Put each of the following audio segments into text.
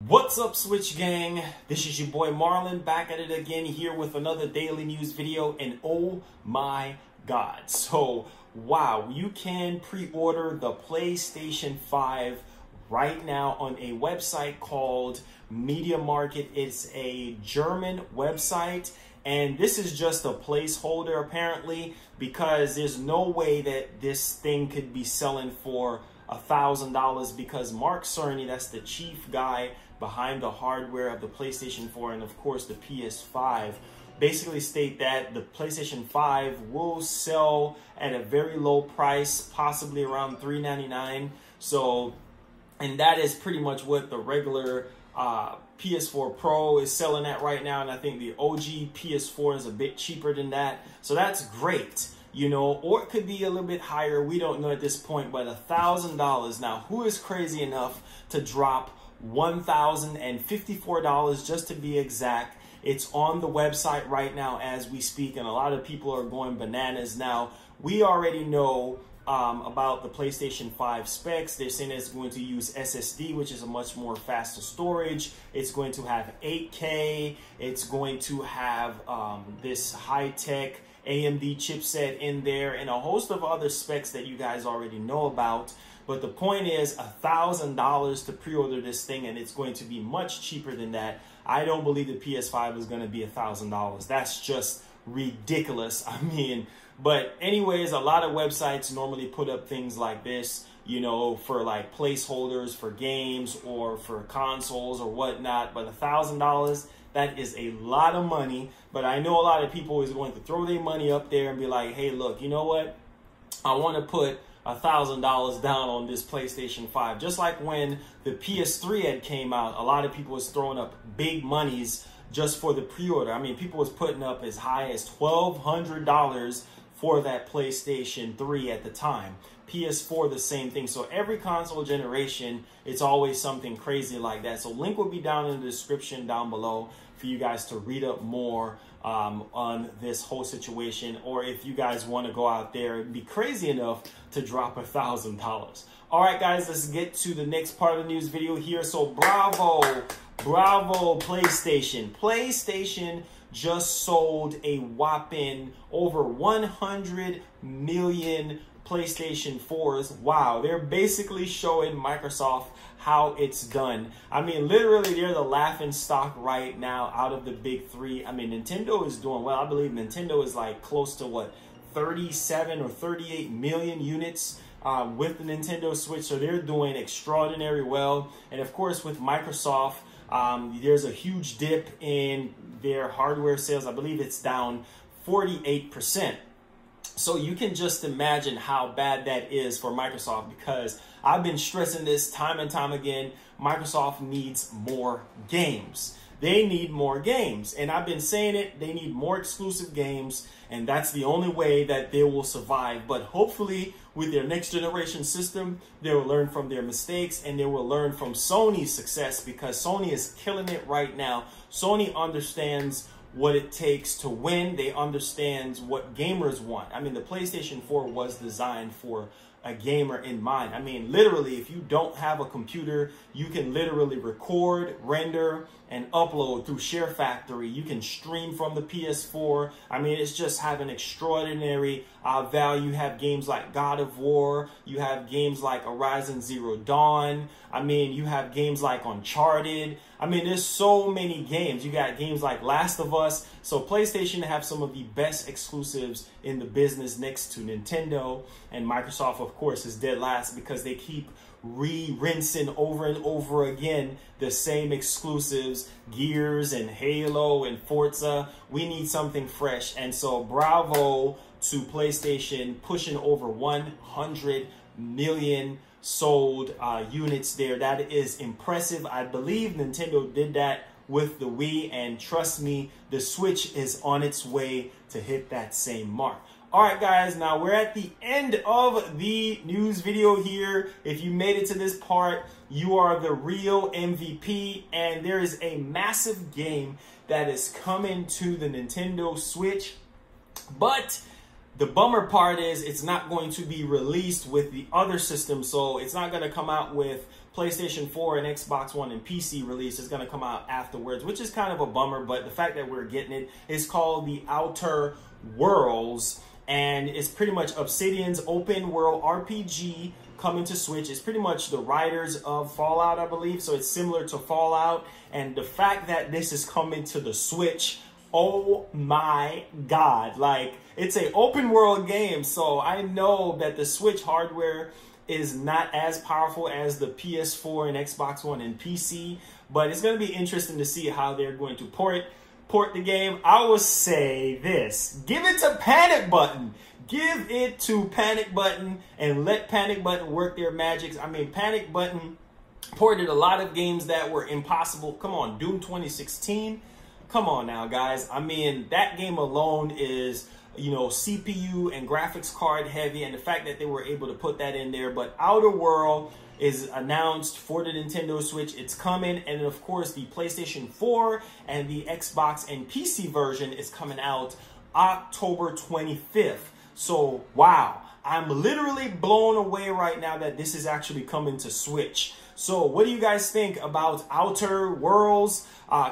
What's up, Switch Gang? This is your boy Marlon back at it again here with another daily news video. And oh my God. So, wow, you can pre-order the PlayStation 5 right now on a website called Media Market. It's a German website. And this is just a placeholder apparently, because there's no way that this thing could be selling for $1,000, because Mark Cerny, that's the chief guy behind the hardware of the PlayStation 4 and of course the PS5, basically state that the PlayStation 5 will sell at a very low price, possibly around $399. So, and that is pretty much what the regular PS4 Pro is selling at right now, and I think the OG PS4 is a bit cheaper than that. So that's great, you know, or it could be a little bit higher. We don't know at this point, but $1,000. Now, who is crazy enough to drop $1,054 just to be exact? It's on the website right now as we speak, and a lot of people are going bananas. Now, we already know about the PlayStation 5 specs. They're saying it's going to use SSD, which is a much more faster storage. It's going to have 8K. It's going to have this high-tech AMD chipset in there and a host of other specs that you guys already know about. But the point is $1,000 to pre-order this thing, and it's going to be much cheaper than that. I don't believe the PS5 is going to be $1,000. That's just ridiculous. I mean, but anyways, a lot of websites normally put up things like this, you know, for like placeholders for games or for consoles or whatnot. But $1,000, that is a lot of money. But I know a lot of people is going to throw their money up there and be like, hey, look, you know what? I want to put $1,000 down on this PlayStation 5. Just like when the PS3 had came out, a lot of people was throwing up big monies just for the pre-order. I mean, people was putting up as high as $1,200 for that PlayStation 3 at the time. PS4, the same thing. So every console generation, it's always something crazy like that. So link will be down in the description down below for you guys to read up more on this whole situation, or if you guys want to go out there and be crazy enough to drop $1,000. All right, guys, let's get to the next part of the news video here. So bravo PlayStation. PlayStation just sold a whopping over 100 million PlayStation 4s. Wow, they're basically showing Microsoft how it's done. I mean, literally, they're the laughing stock right now out of the big three. I mean, Nintendo is doing well. I believe Nintendo is like close to what, 37 or 38 million units with the Nintendo Switch. So they're doing extraordinary well. And of course, with Microsoft, there's a huge dip in their hardware sales. I believe it's down 48%. So you can just imagine how bad that is for Microsoft, because I've been stressing this time and time again. Microsoft needs more games. They need more games. And I've been saying it, they need more exclusive games, and that's the only way that they will survive. But hopefully with their next generation system, they will learn from their mistakes, and they will learn from Sony's success, because Sony is killing it right now. Sony understands what it takes to win. They understand what gamers want. I mean, the PlayStation 4 was designed for a gamer in mind. I mean, literally, if you don't have a computer, you can literally record, render, and upload through Share Factory. You can stream from the PS4. I mean, it's just having extraordinary value. You have games like God of War. You have games like Horizon Zero Dawn. I mean, you have games like Uncharted. I mean, there's so many games. You got games like Last of Us. So PlayStation have some of the best exclusives in the business next to Nintendo. And Microsoft, of course, is dead last, because they keep rinsing over and over again the same exclusives, Gears and Halo and Forza. We need something fresh. And so bravo to PlayStation, pushing over 100 million sold units there. That is impressive. I believe Nintendo did that with the Wii, and trust me, the Switch is on its way to hit that same mark. All right, guys, now we're at the end of the news video here. If you made it to this part, you are the real MVP, and there is a massive game that is coming to the Nintendo Switch, but the bummer part is it's not going to be released with the other system. So it's not going to come out with PlayStation 4 and Xbox One and PC release is going to come out afterwards, which is kind of a bummer, but the fact that we're getting it is called The Outer Worlds, and it's pretty much Obsidian's open world RPG coming to Switch. It's pretty much the writers of Fallout, I believe, so it's similar to Fallout, and the fact that this is coming to the Switch, oh my God, like, it's an open world game, so I know that the Switch hardware is not as powerful as the PS4 and Xbox One and PC, but it's going to be interesting to see how they're going to port the game. I will say this: give it to Panic Button. Give it to Panic Button and let Panic Button work their magics. I mean, Panic Button ported a lot of games that were impossible. Come on, Doom 2016. Come on now, guys. I mean, that game alone is, you know, CPU and graphics card heavy, and the fact that they were able to put that in there. But Outer World is announced for the Nintendo Switch. It's coming, and of course the PlayStation 4 and the Xbox and PC version is coming out October 25th. So wow, I'm literally blown away right now that this is actually coming to Switch. So what do you guys think about Outer Worlds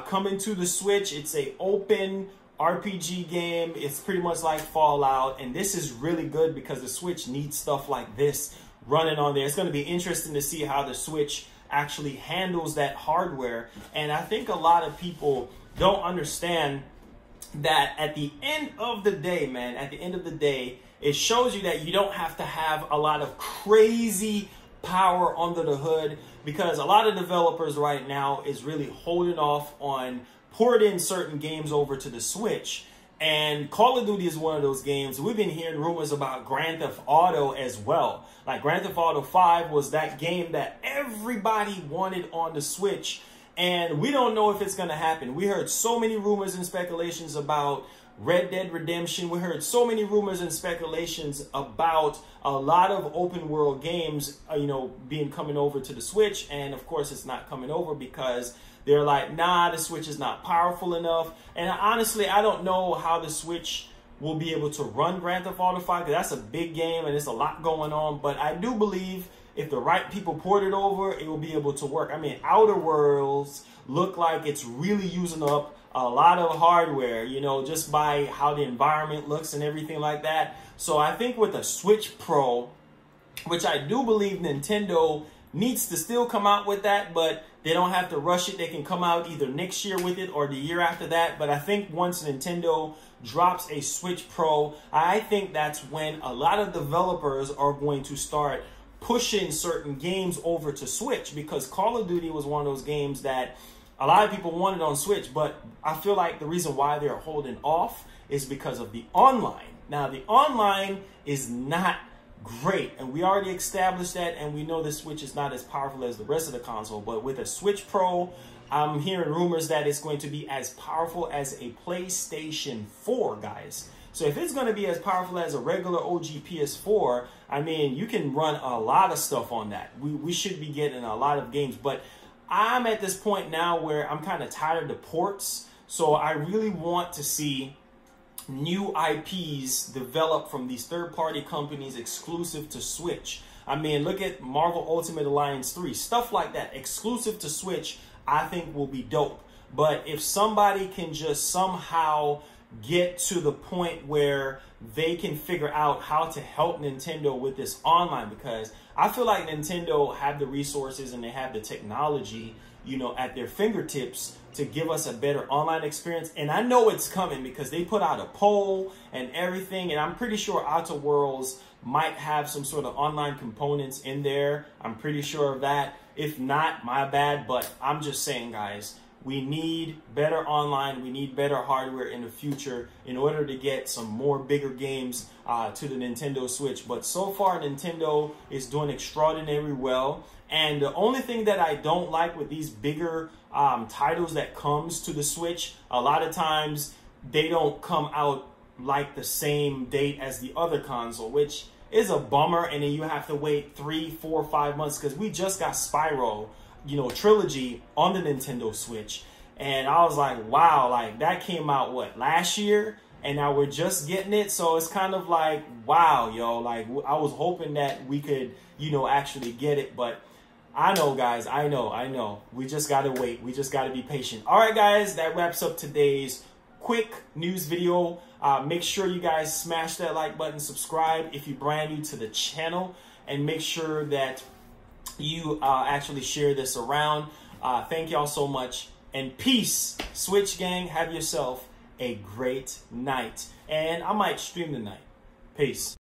coming to the Switch? It's a open RPG game. It's pretty much like Fallout, and this is really good because the Switch needs stuff like this running on there. It's going to be interesting to see how the Switch actually handles that hardware, and I think a lot of people don't understand that at the end of the day, man, at the end of the day, it shows you that you don't have to have a lot of crazy power under the hood, because a lot of developers right now is really holding off on porting certain games over to the Switch. And Call of Duty is one of those games. We've been hearing rumors about Grand Theft Auto as well. Like Grand Theft Auto 5 was that game that everybody wanted on the Switch, and we don't know if it's going to happen. We heard so many rumors and speculations about Red Dead Redemption. We heard so many rumors and speculations about a lot of open world games, being coming over to the Switch. And of course, it's not coming over because they're like, nah, the Switch is not powerful enough. And honestly, I don't know how the Switch will be able to run Grand Theft Auto 5, because that's a big game and it's a lot going on. But I do believe if the right people port it over, it will be able to work. I mean, Outer Worlds look like it's really using up a lot of hardware, just by how the environment looks and everything like that. So I think with a Switch Pro, which I do believe Nintendo needs to still come out with that, but they don't have to rush it. They can come out either next year with it or the year after that. But I think once Nintendo drops a Switch Pro, I think that's when a lot of developers are going to start pushing certain games over to Switch, because Call of Duty was one of those games that a lot of people wanted on Switch, but I feel like the reason why they're holding off is because of the online. Now, the online is not great, and we already established that, and we know the Switch is not as powerful as the rest of the console. But with a Switch Pro, I'm hearing rumors that it's going to be as powerful as a PlayStation 4, guys. So if it's going to be as powerful as a regular OG PS4, I mean, you can run a lot of stuff on that. We should be getting a lot of games, but I'm at this point now where I'm kind of tired of the ports, so I really want to see new IPs developed from these third-party companies exclusive to Switch. I mean, look at Marvel Ultimate Alliance 3. Stuff like that, exclusive to Switch, I think will be dope. But if somebody can just somehow get to the point where they can figure out how to help Nintendo with this online, because I feel like Nintendo have the resources and they have the technology, at their fingertips to give us a better online experience. And I know it's coming because they put out a poll and everything, and I'm pretty sure Outer Worlds might have some sort of online components in there. I'm pretty sure of that. If not, my bad, but I'm just saying, guys, we need better online. We need better hardware in the future in order to get some more bigger games to the Nintendo Switch. But so far, Nintendo is doing extraordinarily well. And the only thing that I don't like with these bigger titles that comes to the Switch, a lot of times they don't come out like the same date as the other console, which is a bummer. And then you have to wait 3, 4, 5 months, because we just got Spyro, trilogy on the Nintendo Switch. And I was like, wow, like that came out last year, and now we're just getting it. So it's kind of like, wow, like I was hoping that we could, actually get it, but I know, guys. I know. We just got to wait. We just got to be patient. All right, guys. That wraps up today's quick news video. Make sure you guys smash that like button, subscribe if you're brand new to the channel, and make sure that you actually share this around. Thank y'all so much, and peace. Switch gang, have yourself a great night, and I might stream tonight. Peace.